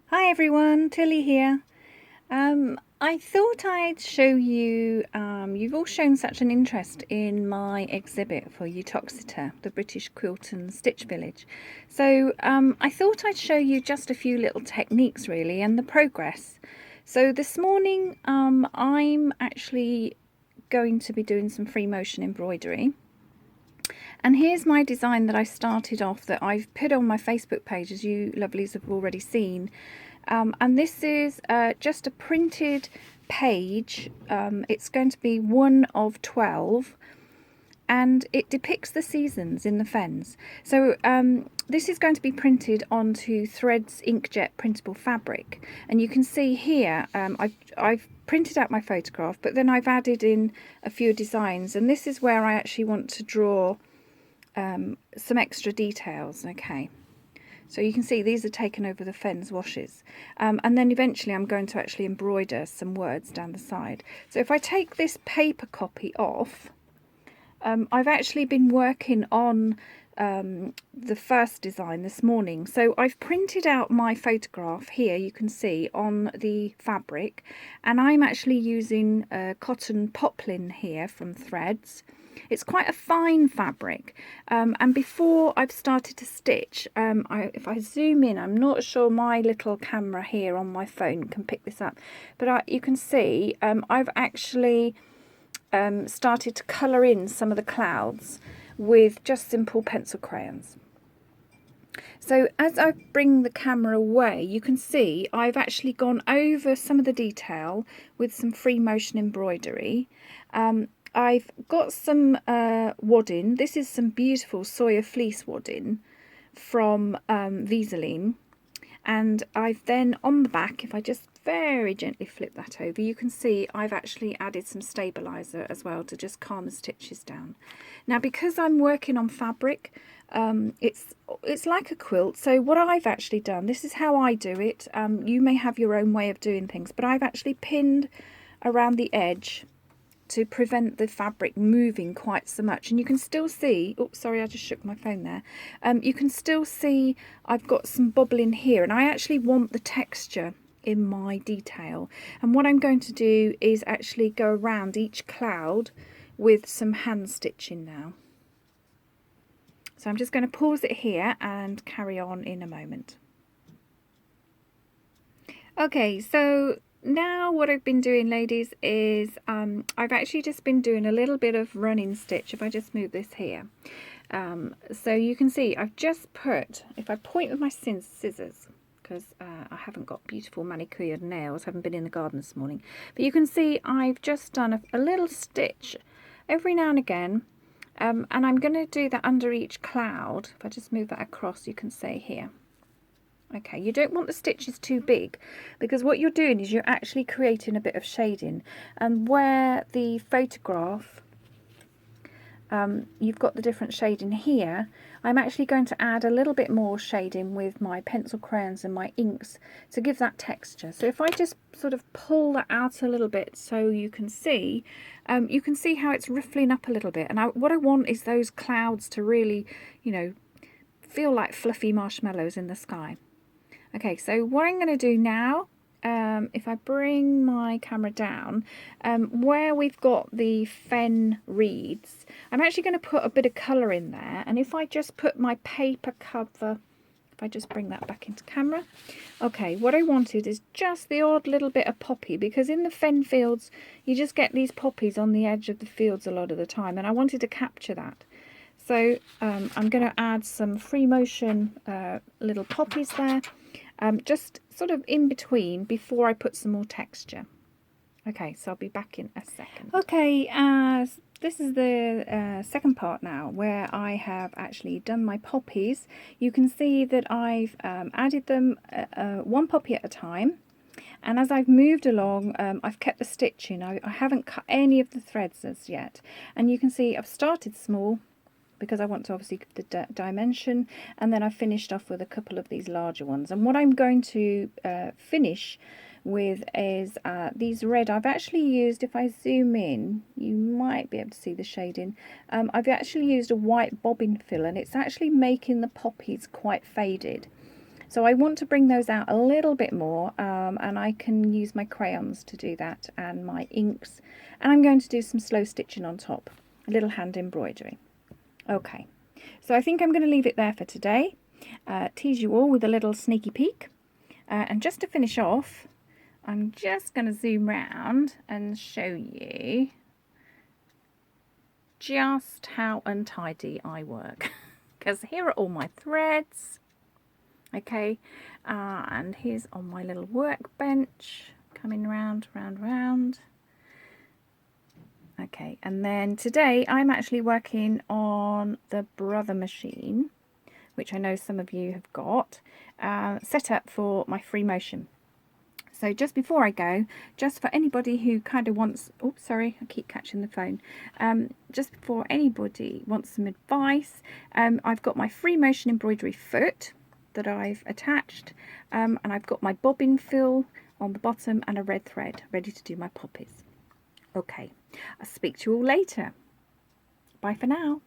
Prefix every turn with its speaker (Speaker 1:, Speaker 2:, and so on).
Speaker 1: Hi everyone, Tilly here. I thought I'd show you, you've all shown such an interest in my exhibit for Uttoxeter, the British Quilt and Stitch Village. So I thought I'd show you just a few little techniques really and the progress. So this morning I'm actually going to be doing some free motion embroidery. And here's my design that I started off that I've put on my Facebook page, as you lovelies have already seen. And this is just a printed page. It's going to be one of 12, and it depicts the seasons in the Fens. So this is going to be printed onto Threads inkjet printable fabric, and you can see here I've printed out my photograph, but then I've added in a few designs, and this is where I actually want to draw some extra details. Okay, so you can see these are taken over the Fens washes, and then eventually I'm going to actually embroider some words down the side. So if I take this paper copy off, I've actually been working on the first design this morning. So I've printed out my photograph here, you can see, on the fabric, and I'm actually using cotton poplin here from Threads. It's quite a fine fabric, and before I've started to stitch, if I zoom in, I'm not sure my little camera here on my phone can pick this up, but you can see I've actually started to colour in some of the clouds with just simple pencil crayons. So as I bring the camera away, you can see I've actually gone over some of the detail with some free motion embroidery. I've got some wadding. This is some beautiful Sawyer fleece wadding from Visaline. And I've then on the back, if I just very gently flip that over, you can see I've actually added some stabilizer as well to just calm the stitches down. Now because I'm working on fabric, it's like a quilt, so what I've actually done, this is how I do it, you may have your own way of doing things, but I've actually pinned around the edge to prevent the fabric moving quite so much. And you can still see, oops, sorry, I just shook my phone there. You can still see I've got some bobbling here, and I actually want the texture in my detail. And what I'm going to do is actually go around each cloud with some hand stitching now. So I'm just going to pause it here and carry on in a moment. Okay, so now what I've been doing, ladies, is I've actually just been doing a little bit of running stitch. If I just move this here, so you can see I've just put, if I point with my scissors, because I haven't got beautiful manicured nails, haven't been in the garden this morning, but you can see I've just done a little stitch every now and again, and I'm going to do that under each cloud. If I just move that across, you can see here. Okay, you don't want the stitches too big, because what you're doing is you're actually creating a bit of shading. And where the photograph, you've got the different shading here, I'm actually going to add a little bit more shading with my pencil crayons and my inks to give that texture. So if I just sort of pull that out a little bit so you can see how it's riffling up a little bit. And what I want is those clouds to really, you know, feel like fluffy marshmallows in the sky. Okay, so what I'm going to do now, if I bring my camera down, where we've got the fen reeds, I'm actually going to put a bit of colour in there. And if I just put my paper cover, if I just bring that back into camera, okay, what I wanted is just the odd little bit of poppy, because in the fen fields, you just get these poppies on the edge of the fields a lot of the time, and I wanted to capture that. So I'm going to add some free motion little poppies there, just sort of in between before I put some more texture. Okay, so I'll be back in a second. Okay, this is the second part now, where I have actually done my poppies. You can see that I've added them one poppy at a time. And as I've moved along, I've kept the stitching. I haven't cut any of the threads as yet. And you can see I've started small, because I want to obviously give the dimension, and then I finished off with a couple of these larger ones. And what I'm going to finish with is these red. I've actually used, if I zoom in, you might be able to see the shading. I've actually used a white bobbin fill, and it's actually making the poppies quite faded. So I want to bring those out a little bit more, and I can use my crayons to do that and my inks, and I'm going to do some slow stitching on top, a little hand embroidery. Okay, so I think I'm going to leave it there for today. Tease you all with a little sneaky peek, and just to finish off, I'm just going to zoom round and show you just how untidy I work. Because here are all my threads. Okay, and here's on my little workbench, coming round. Okay, and then today I'm actually working on the Brother machine, which I know some of you have got, set up for my free motion. So just before I go, just for anybody who kind of wants, oops, sorry, I keep catching the phone. Just before anybody wants some advice, I've got my free motion embroidery foot that I've attached, and I've got my bobbin fill on the bottom and a red thread ready to do my poppies. Okay, I'll speak to you all later. Bye for now.